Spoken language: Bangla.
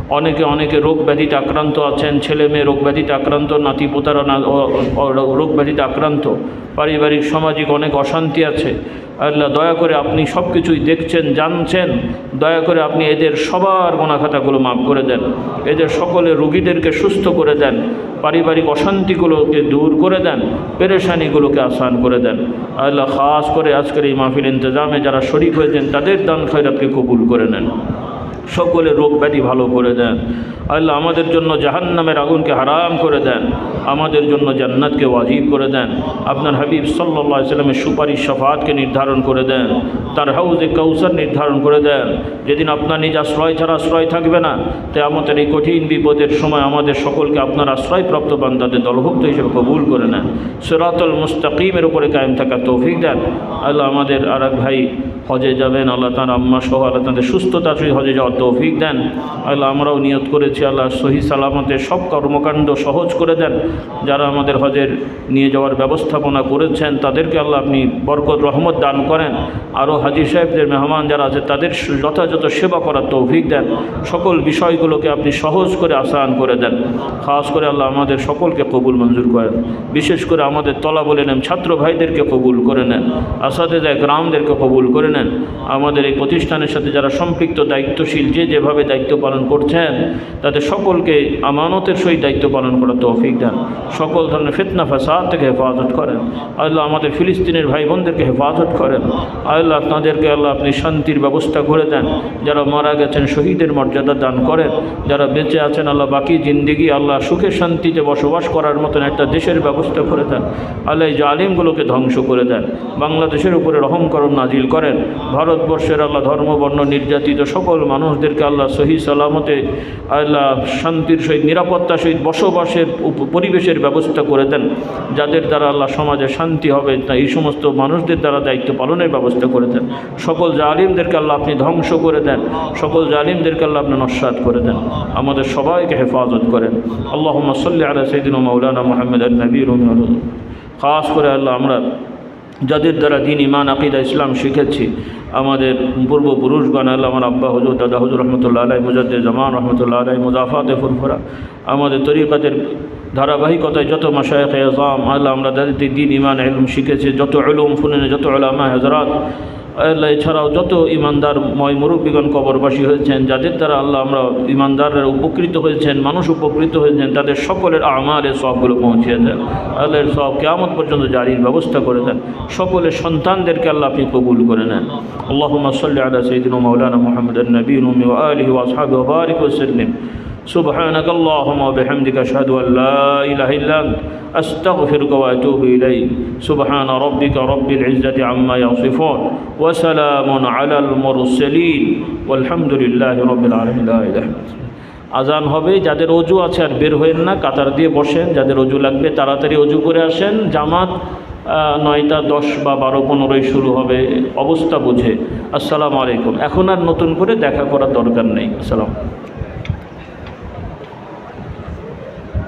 অনেকে রোগ ব্যাধিতে আক্রান্ত আছেন, ছেলে মেয়ে রোগ ব্যাধিতে আক্রান্ত, নাতি পোতারা রোগ ব্যাধিতে আক্রান্ত, পারিবারিক সামাজিক অনেক অশান্তি আছে। আল্লাহ দয়া করে আপনি সব কিছুই দেখছেন, জানছেন, দয়া করে আপনি এদের সবার গুনাহ খাতাগুলো মাফ করে দেন, এদের সকলের রোগীদেরকে সুস্থ করে দেন, পারিবারিক অশান্তিগুলোকে দূর করে দেন, পেরেশানিগুলোকে আসান করে দেন। আল্লাহ খাস করে আজকের এই মাহফিল ইন্তজামে যারা শরীক হয়েছেন তাদের দান খয়রাতকে কবুল করে নেন, সকলের রোগ ব্যাধি ভালো করে দেন। আল্লাহ আমাদের জন্য জাহান্নামের আগুনকে হারাম করে দেন, আমাদের জন্য জান্নাতকে ওয়াজিব করে দেন। আপনার হাবিব সাল্লাল্লাহু আলাইহি ওয়াসাল্লামের সুপারিশ শাফাআতকে নির্ধারণ করে দেন, তার হাউজে কাউসার নির্ধারণ করে দেন, যেদিন আপনার নিজ আশ্রয় ছাড়া আশ্রয় থাকবে না। কিয়ামতের এই কঠিন বিপদের সময় আমাদের সকলকে আপনার আশ্রয়প্রাপ্ত বান্দাদের দলভুক্ত হিসেবে কবুল করে নেন, সিরাতুল মুস্তাকিমের উপরে কায়েম থাকার তৌফিক দেন। আল্লাহ আমাদের আর এক ভাই হজে যাবেন, আল্লাহ তার আম্মা সহ আল্লাহ তাদের সুস্থতা সহিত হজে যাওয়ার তৌফিক দেন। আল্লাহ আমরাও নিয়ত করেছি, আল্লাহ সহি সালামতে সব কর্মকাণ্ড সহজ করে দেন। যারা আমাদের হজের নিয়ে যাওয়ার ব্যবস্থাপনা করেছেন তাদেরকে আল্লাহ আপনি বরকত রহমত দান করেন। আরও হাজী সাহেবদের মেহমান যারা আছে তাদের যথাযথ সেবা করার তৌফিক দেন, সকল বিষয়গুলোকে আপনি সহজ করে আসান করে দেন। খাস করে আল্লাহ আমাদের সকলকে কবুল মঞ্জুর করেন, বিশেষ করে আমাদের তলাবুল ইলম ছাত্র ভাইদেরকে কবুল করে নেন, আসাতিজা কিরামদেরকে কবুল করে নেন। আমাদের এই প্রতিষ্ঠানের সাথে যারা সম্পৃক্ত দায়িত্বশীল যেভাবে দায়িত্ব পালন করছেন তাদের সকলকে আমানতের সহিত দায়িত্ব পালন করার তৌফিক দেন, সকল ধরনের ফিতনা ফাসাদ থেকে হেফাজত করেন। আল্লাহ আমাদের ফিলিস্তিনের ভাই বোনদেরকে হেফাজত করেন। আল্লাহ তাদেরকে আল্লাহ আপনি শান্তির ব্যবস্থা করে দেন, যারা মারা গেছেন শহীদের মর্যাদা দান করেন, যারা বেঁচে আছেন আল্লাহ বাকি জিন্দেগি আল্লাহ সুখে শান্তিতে বসবাস করার মতন একটা দেশের ব্যবস্থা করে দেন। আল্লাহ এই জালিমগুলোকে ধ্বংস করে দেন, বাংলাদেশের উপরে রহম করম নাজিল করেন। ভারতবর্ষের আল্লাহ ধর্মবর্ণ নির্যাতিত সকল মানুষদেরকে আল্লাহ সহি সালামতে আল্লাহ শান্তির সহিত নিরাপত্তার সহিত বসবাসের পরিবেশের ব্যবস্থা করে দেন। যাদের দ্বারা আল্লাহ সমাজে শান্তি হবে তা এই সমস্ত মানুষদের দ্বারা দায়িত্ব পালনের ব্যবস্থা করে দেন। সকল জালিমদেরকে আল্লাহ আপনি ধ্বংস করে দেন, সকল জালিমদেরকে আল্লাহ আপনি নস্যাৎ করে দেন, আমাদের সবাইকে হেফাজত করেন। আল্লাহুম্মা সাল্লি আলা সাইয়্যিদিনা মাওলানা মুহাম্মদ আন-নবিয়্যিল উম্মি। খাস করে আল্লাহ আমরা যাদের দ্বারা দ্বীন ইমান আকিদা ইসলাম শিখেছি, আমাদের পূর্বপুরুষগণ আল্লাহ, আমার আব্বা হুজুর দাদা হুজুর রহমতুল্লাহ আলাই, মুজাদ্দিদ জামান রহমতুল্লাহ আলাই, মুজাফাতে ফুরফুরা, আমাদের তরিকাতের ধারাবাহিকতায় যত মাশায়েখ আযম আল্লাহ আমরা যাদের দ্বীন ইমান ইলম শিখেছি, যত উলুম ফুনুনে যত উলামা হযরত আল্লাহ, এছাড়াও যত ইমানদার ময় মুরব্বীগণ কবরবাসী হয়েছেন, যাদের দ্বারা আল্লাহ আমরা ইমানদাররা উপকৃত হয়েছেন, মানুষ উপকৃত হয়েছেন, তাদের সকলের আমালের সবগুলো পৌঁছিয়ে দেন। আল্লাহর সব কিয়ামত পর্যন্ত জারির ব্যবস্থা করে দেন। সকলের সন্তানদেরকে আল্লাহ আপনি কবুল করে নেন। আল্লাহুম্মা সাল্লি আলা সাইয়্যিদিনা মাওলানা মুহাম্মাদিন নবিয়্যিল উম্মি ওয়া আলিহি ওয়া আসহাবিহি ওয়া বারিক ওয়া সাল্লিম। سبحانك اللهم وبحمدك أشهد أن لا إله إلا أنت أستغفرك وأتوب إليك. سبحان ربك رب العزة عما يصفون وسلام على المرسلين والحمد لله رب العالمين. لا إله إلا الله. আজান হবে, যাদের অজু আছে আর বের হয়েন না, কাতার দিয়ে বসেন, যাদের অজু লাগবে তাড়াতাড়ি অজু করে আসেন। জামাত 9টা 10 বা 12-15 শুরু হবে অবস্থা বুঝে। আসসালামু আলাইকুম। এখন আর নতুন করে দেখা করার দরকার নেই। আসসালাম।